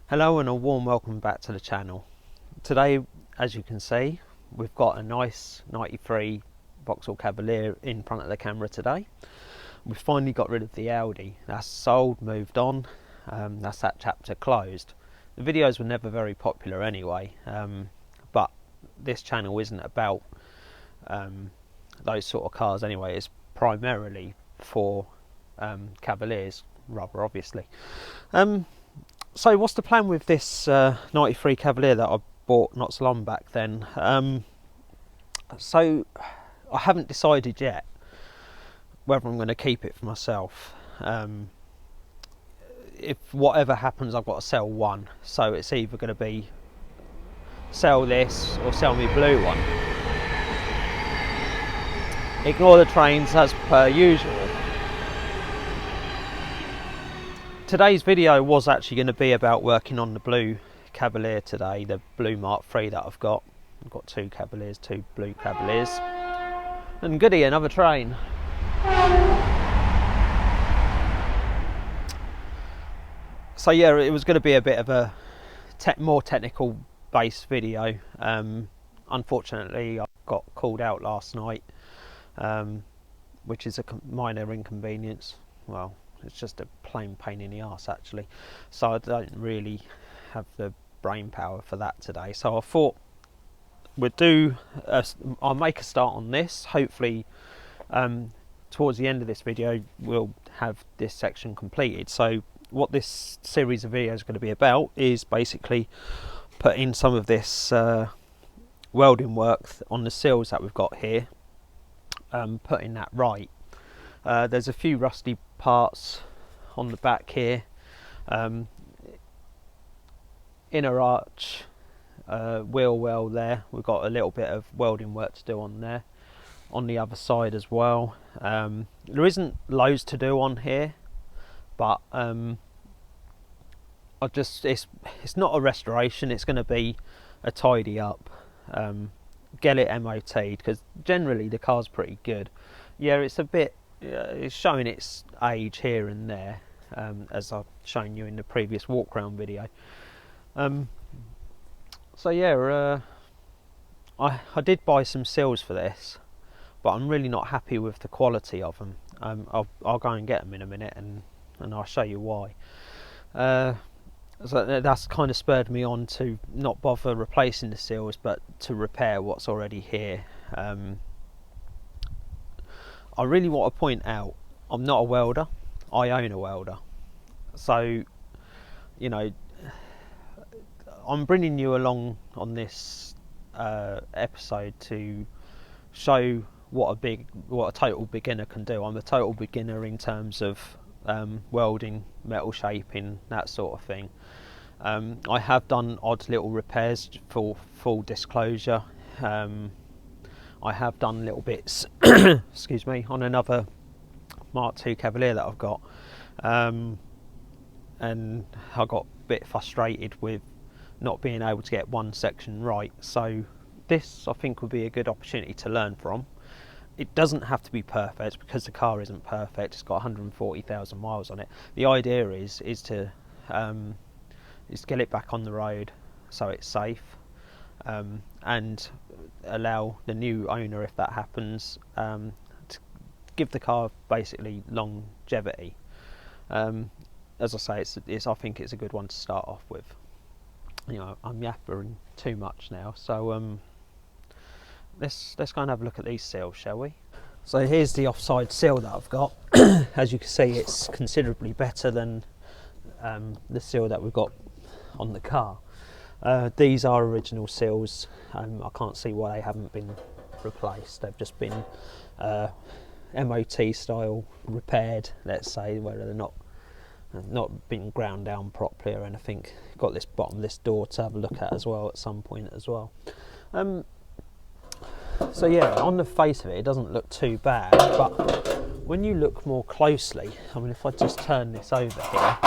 Hello and a warm welcome back to the channel. Today, as you can see, we've got a nice 93 Vauxhall Cavalier in front of the camera today. We've finally got rid of the Audi. That's sold, moved on, that's that chapter closed. The videos were never very popular anyway, but this channel isn't about those sort of cars anyway. It's primarily for Cavaliers, rather obviously. So what's the plan with this 93 Cavalier that I bought not so long back then? So I haven't decided yet whether I'm going to keep it for myself. If whatever happens, I've got to sell one. So it's either going to be sell this or sell me blue one. Ignore the trains as per usual. Today's video was actually going to be about working on the blue Cavalier today, the blue Mark III that I've got. I've got two Cavaliers, two blue Cavaliers. And goody, another train. So yeah, it was going to be a bit of a more technical based video. Unfortunately, I got called out last night, which is a minor inconvenience. Well, it's just a plain pain in the arse actually, so I don't really have the brain power for that today. So I thought I'll make a start on this. Hopefully towards the end of this video we'll have this section completed. So what this series of videos is going to be about is basically putting some of this welding work on the seals that we've got here, putting that right. There's a few rusty parts on the back here, inner arch, wheel well there. We've got a little bit of welding work to do on there, on the other side as well. There isn't loads to do on here, but it's not a restoration, it's going to be a tidy up, get it MOT'd, because generally the car's pretty good. Yeah, it's a bit it's showing its age here and there, as I've shown you in the previous walk around video. So yeah, I did buy some seals for this, but I'm really not happy with the quality of them. I'll go and get them in a minute and I'll show you why. So that's kind of spurred me on to not bother replacing the seals, but to repair what's already here. I really want to point out, I'm not a welder, I own a welder. So, you know, I'm bringing you along on this episode to show what a total beginner can do. I'm a total beginner in terms of welding, metal shaping, that sort of thing. I have done odd little repairs for full disclosure. I have done little bits excuse me, on another Mark II Cavalier that I've got, and I got a bit frustrated with not being able to get one section right. So this, I think, would be a good opportunity to learn from. It doesn't have to be perfect, because the car isn't perfect. It's got 140,000 miles on it. The idea is to get it back on the road so it's safe, and allow the new owner, if that happens, to give the car basically longevity. As I say, I think it's a good one to start off with. You know, I'm yappering too much now, so let's go and have a look at these seals, shall we? So here's the offside seal that I've got. As you can see, it's considerably better than the seal that we've got on the car. These are original seals. I can't see why they haven't been replaced. They've just been MOT style repaired, let's say, where they're not been ground down properly or anything. Got this bottom of this door to have a look at as well at some point as well. So yeah, on the face of it, it doesn't look too bad, but when you look more closely, I mean, if I just turn this over here,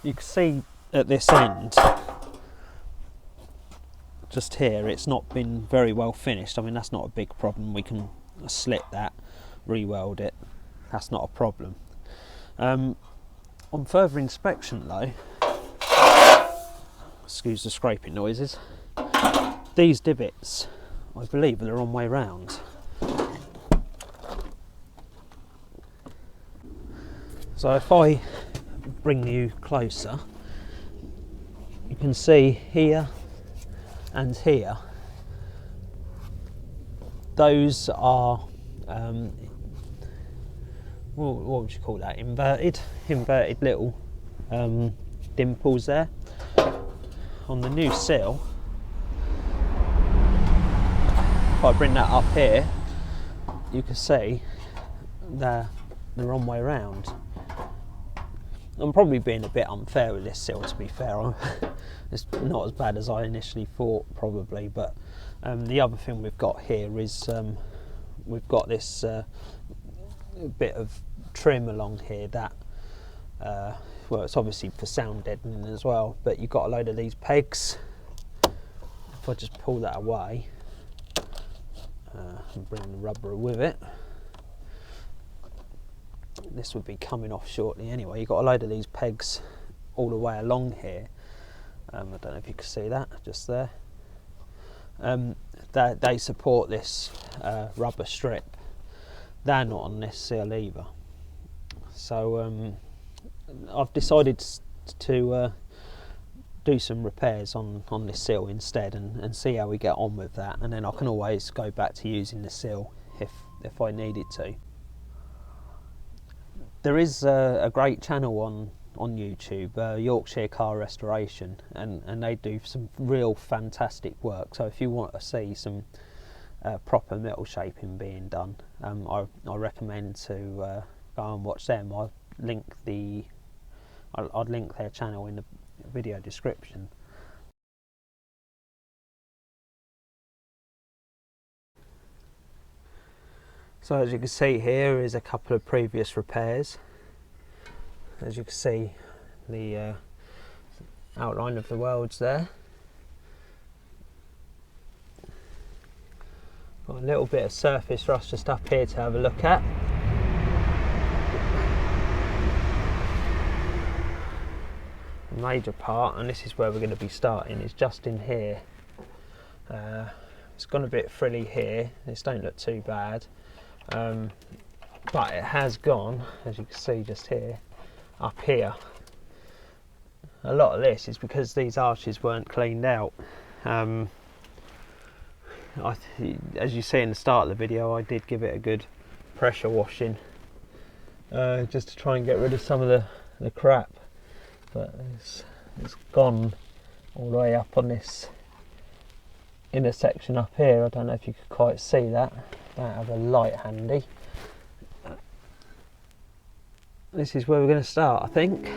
you can see at this end, just here, it's not been very well finished. I mean, that's not a big problem. We can slit that, re-weld it. That's not a problem. On further inspection though, excuse the scraping noises, these divots, I believe, are the wrong way round. So if I bring you closer, you can see here and here, those are what would you call that, inverted little dimples there. On the new sill, if I bring that up here, you can see they're the wrong way round. I'm probably being a bit unfair with this sill, to be fair. It's not as bad as I initially thought, probably, but the other thing we've got here is we've got this bit of trim along here that well, it's obviously for sound deadening as well, but you've got a load of these pegs. If I just pull that away and bring the rubber with it, this would be coming off shortly anyway. You've got a load of these pegs all the way along here. I don't know if you can see that just there. They support this rubber strip. They're not on this sill either. So I've decided to do some repairs on this sill instead, and see how we get on with that, and then I can always go back to using the sill if I needed to. There is a great channel on YouTube, Yorkshire Car Restoration, and they do some real fantastic work. So if you want to see some proper metal shaping being done, I recommend to go and watch them. I'll link their channel in the video description. So as you can see, here is a couple of previous repairs. As you can see, the outline of the welds there. Got a little bit of surface rust just up here to have a look at. The major part, and this is where we're going to be starting, is just in here. It's gone a bit frilly here. This don't look too bad. But it has gone, as you can see just here, up here. A lot of this is because these arches weren't cleaned out. As you see in the start of the video, I did give it a good pressure washing, just to try and get rid of some of the crap. But it's gone all the way up on this inner section up here. I don't know if you could quite see that. Don't have a light handy. This is where we're going to start, I think.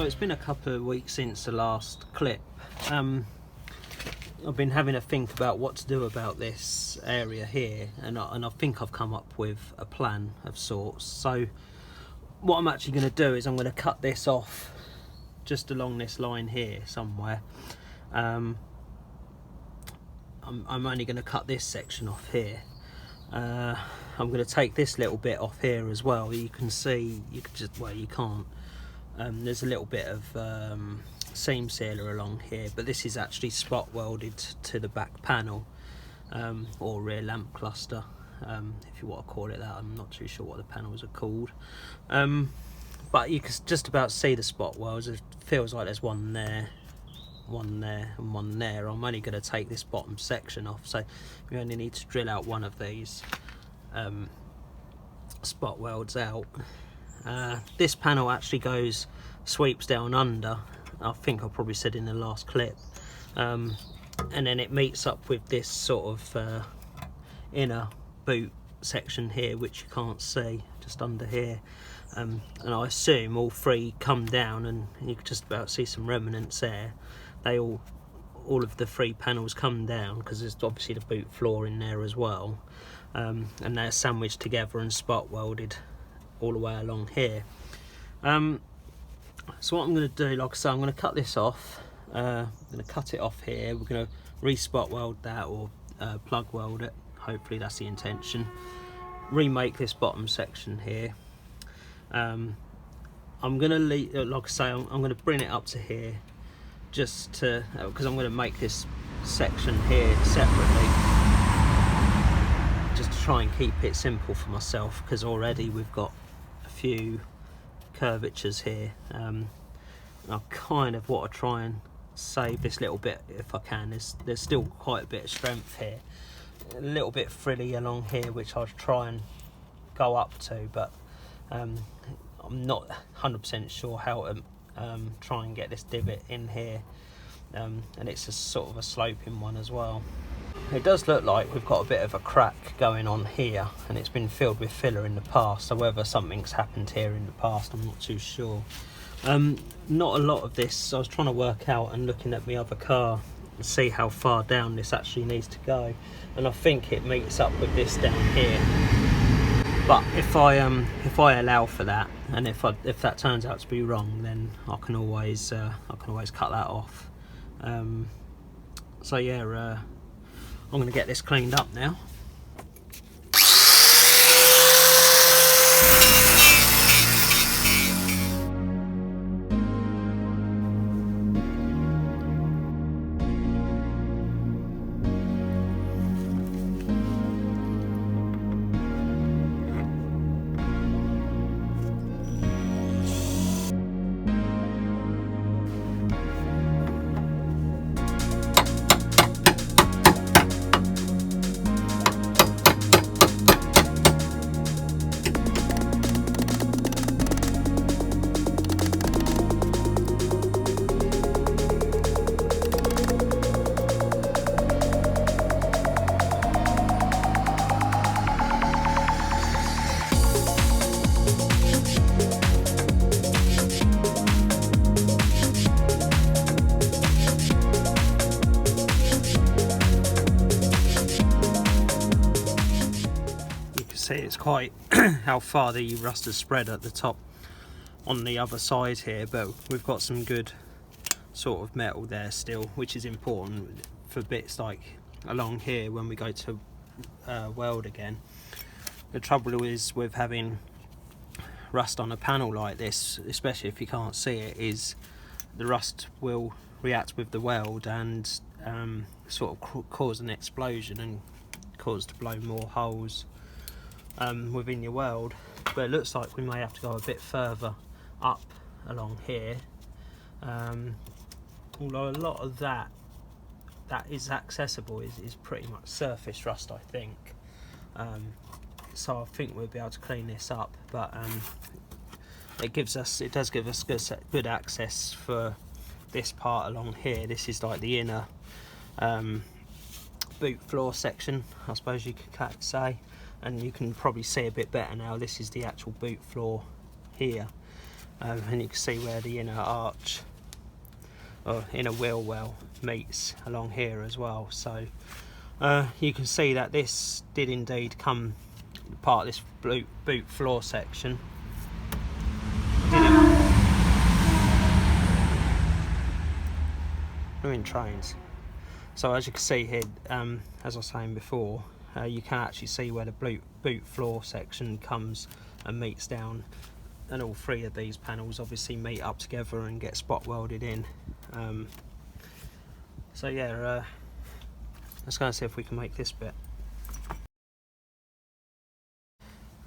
it's been a couple of weeks since the last clip. I've been having a think about what to do about this area here, and I think I've come up with a plan of sorts. So what I'm actually going to do is I'm going to cut this off just along this line here somewhere. I'm only going to cut this section off here. I'm going to take this little bit off here as well. You can see, you can just, well, you can't. There's a little bit of seam sealer along here, but this is actually spot welded to the back panel, or rear lamp cluster, if you want to call it that. I'm not too sure what the panels are called, but you can just about see the spot welds. It feels like there's one there, one there, and one there. I'm only going to take this bottom section off, so we only need to drill out one of these spot welds out. This panel actually sweeps down under. I think I probably said in the last clip, and then it meets up with this sort of inner boot section here, which you can't see, just under here, and I assume all three come down, and you can just about see some remnants there. They all of the three panels come down, because there's obviously the boot floor in there as well, and they're sandwiched together and spot welded all the way along here. So what I'm going to do, like I say, I'm going to cut this off. I'm going to cut it off here. We're going to re-spot weld that, or plug weld it. Hopefully that's the intention. Remake this bottom section here. I'm going to leave, like I say, I'm going to bring it up to here, just to, because I'm going to make this section here separately, just to try and keep it simple for myself, because already we've got a few curvatures here. I kind of want to try and save this little bit if I can. There's still quite a bit of strength here, a little bit frilly along here, which I'll try and go up to, but I'm not 100% sure how to try and get this divot in here, and it's a sort of a sloping one as well. It does look like we've got a bit of a crack going on here, and it's been filled with filler in the past, so whether something's happened here in the past, I'm not too sure. Not a lot of this, I was trying to work out and looking at my other car and see how far down this actually needs to go, and I think it meets up with this down here. But if I allow for that, and if that turns out to be wrong, then I can always cut that off. So yeah, I'm going to get this cleaned up now. See, it's quite how far the rust has spread at the top on the other side here, but we've got some good sort of metal there still, which is important for bits like along here when we go to weld again. The trouble is with having rust on a panel like this, especially if you can't see it, is the rust will react with the weld and sort of cause an explosion and cause to blow more holes within your weld. But it looks like we may have to go a bit further up along here, although a lot of that is accessible is pretty much surface rust, I think. So I think we'll be able to clean this up, but it does give us good access for this part along here. This is like the inner boot floor section, I suppose you could say, and you can probably see a bit better now. This is the actual boot floor here, and you can see where the inner arch or inner wheel well meets along here as well. So you can see that this did indeed come part of this boot floor section. We're in trains. So as you can see here, as I was saying before, you can actually see where the boot floor section comes and meets down, and all three of these panels obviously meet up together and get spot welded in. So yeah, let's go and see if we can make this bit.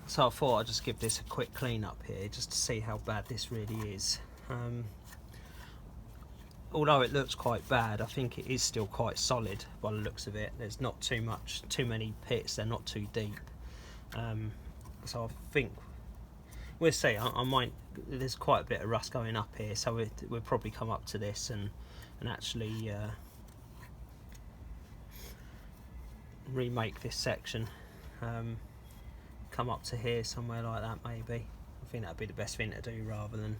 So I thought I'd just give this a quick clean up here just to see how bad this really is. Although it looks quite bad, I think it is still quite solid by the looks of it. There's not too many pits, they're not too deep. So I think we'll see. I might. There's quite a bit of rust going up here, so we'll probably come up to this and actually remake this section. Come up to here somewhere like that maybe. I think that'd be the best thing to do rather than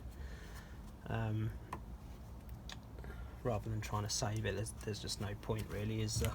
trying to save it. There's just no point really, is there?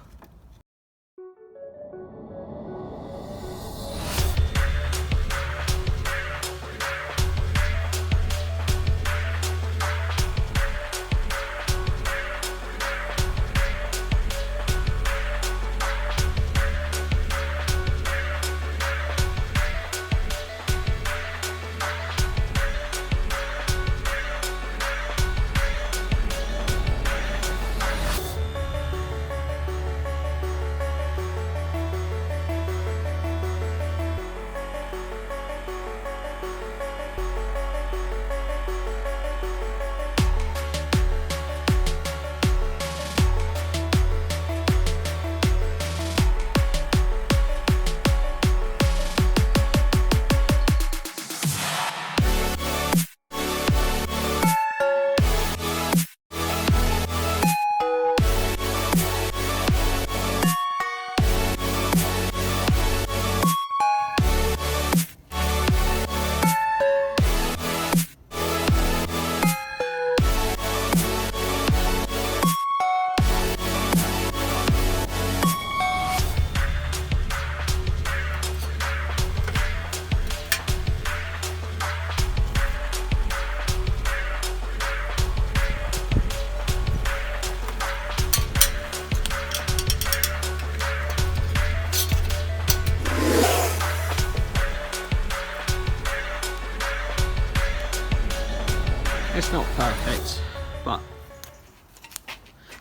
It's not perfect, but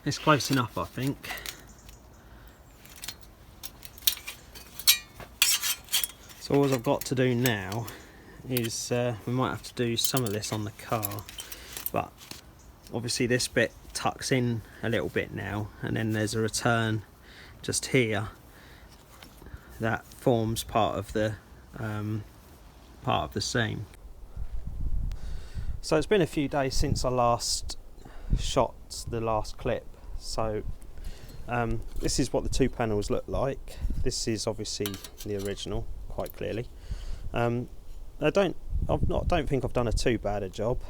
it's close enough, I think. So all I've got to do now is we might have to do some of this on the car, but obviously this bit tucks in a little bit now, and then there's a return just here that forms part of the seam. So it's been a few days since I last shot the last clip, so this is what the two panels look like. This is obviously the original, quite clearly. I don't think I've done too bad a job.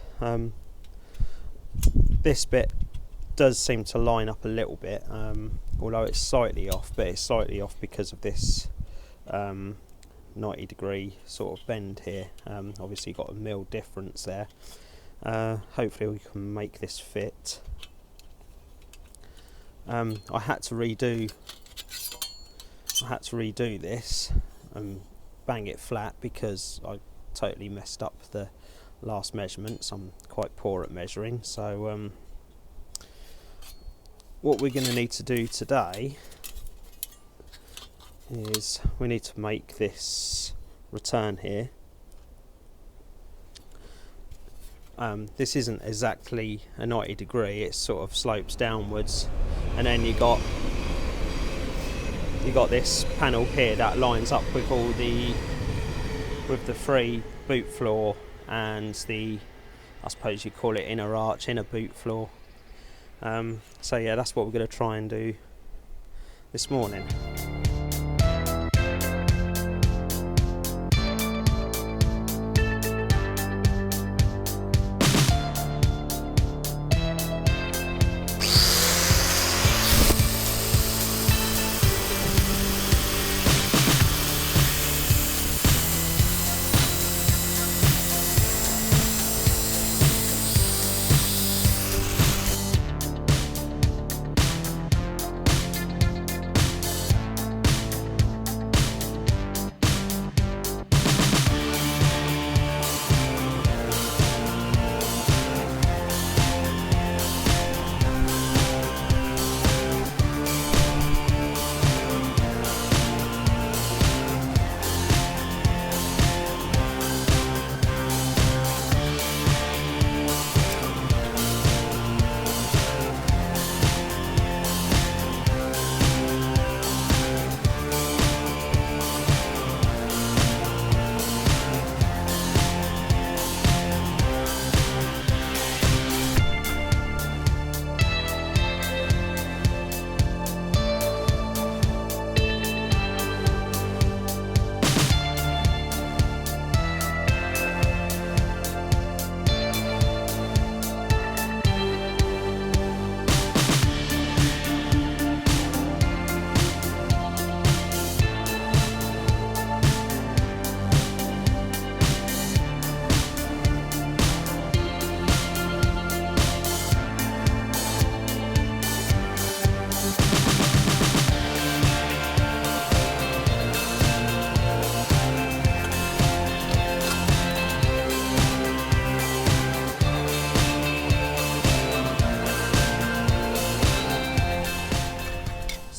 This bit does seem to line up a little bit, although it's slightly off, but it's slightly off because of this 90-degree sort of bend here. Obviously got a mil difference there. Hopefully we can make this fit. I had to redo this and bang it flat because I totally messed up the last measurements. I'm quite poor at measuring, so what we're going to need to do today is we need to make this return here. This isn't exactly a 90-degree, it sort of slopes downwards, and then you got this panel here that lines up with all the free boot floor and the, I suppose you call it inner arch, inner boot floor. So yeah, that's what we're going to try and do this morning.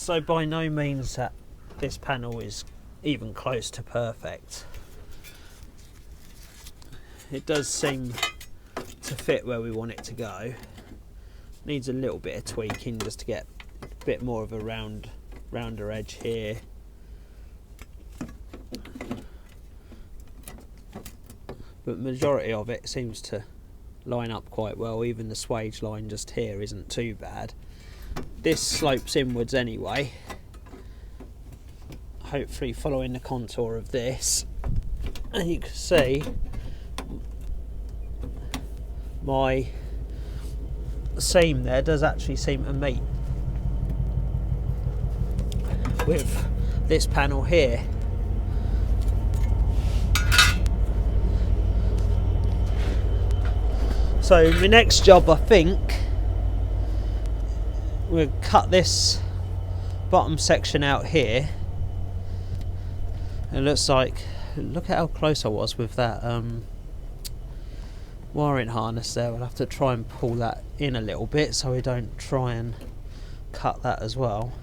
So by no means that this panel is even close to perfect. It does seem to fit where we want it to go. Needs a little bit of tweaking just to get a bit more of a rounder edge here. But the majority of it seems to line up quite well. Even the swage line just here isn't too bad. This slopes inwards anyway, hopefully following the contour of this, and you can see my seam there does actually seem to meet with this panel here. So my next job, I think, we'll cut this bottom section out here. It looks like, look at how close I was with that wiring harness there. We'll have to try and pull that in a little bit so we don't try and cut that as well.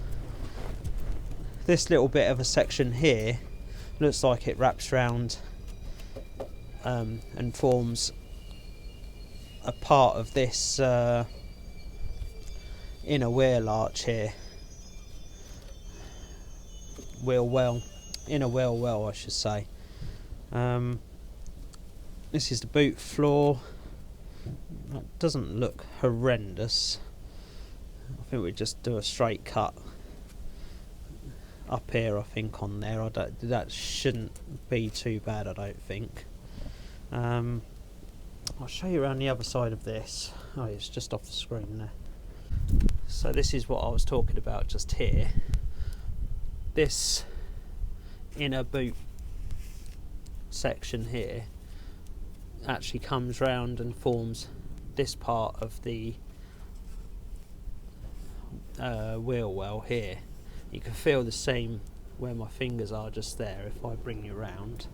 This little bit of a section here looks like it wraps round and forms a part of this inner wheel arch here. Inner wheel well, I should say. This is the boot floor. That doesn't look horrendous. I think we just do a straight cut up here, I think, on there. That shouldn't be too bad, I don't think. I'll show you around the other side of this. Oh, it's just off the screen there. So this is what I was talking about just here. This inner boot section here actually comes round and forms this part of the wheel well here. You can feel the same where my fingers are just there if I bring you around.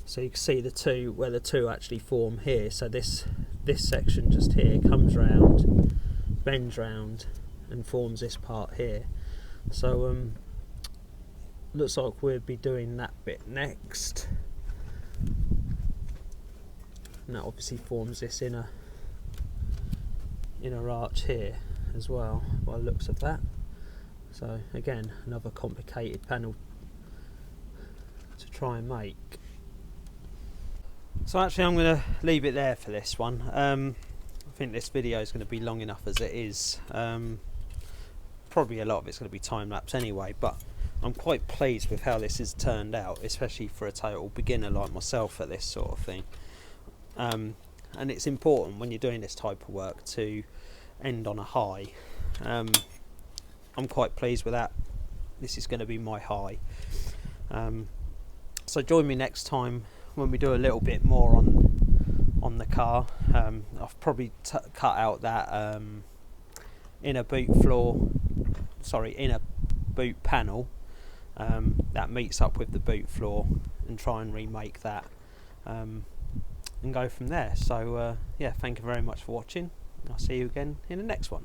So you can see the two, where the two actually form here. So this section just here comes round, bends round and forms this part here. So looks like we'll be doing that bit next. And that obviously forms this inner arch here as well, by the looks of that. So again, another complicated panel to try and make. So actually I'm going to leave it there for this one. I think this video is going to be long enough as it is. Probably a lot of it's going to be time-lapse anyway, but I'm quite pleased with how this has turned out, especially for a total beginner like myself at this sort of thing. And it's important when you're doing this type of work to end on a high. I'm quite pleased with that. This is going to be my high. So join me next time when we do a little bit more on the car. I've probably cut out that inner boot panel that meets up with the boot floor, and try and remake that and go from there. So yeah, thank you very much for watching. I'll see you again in the next one.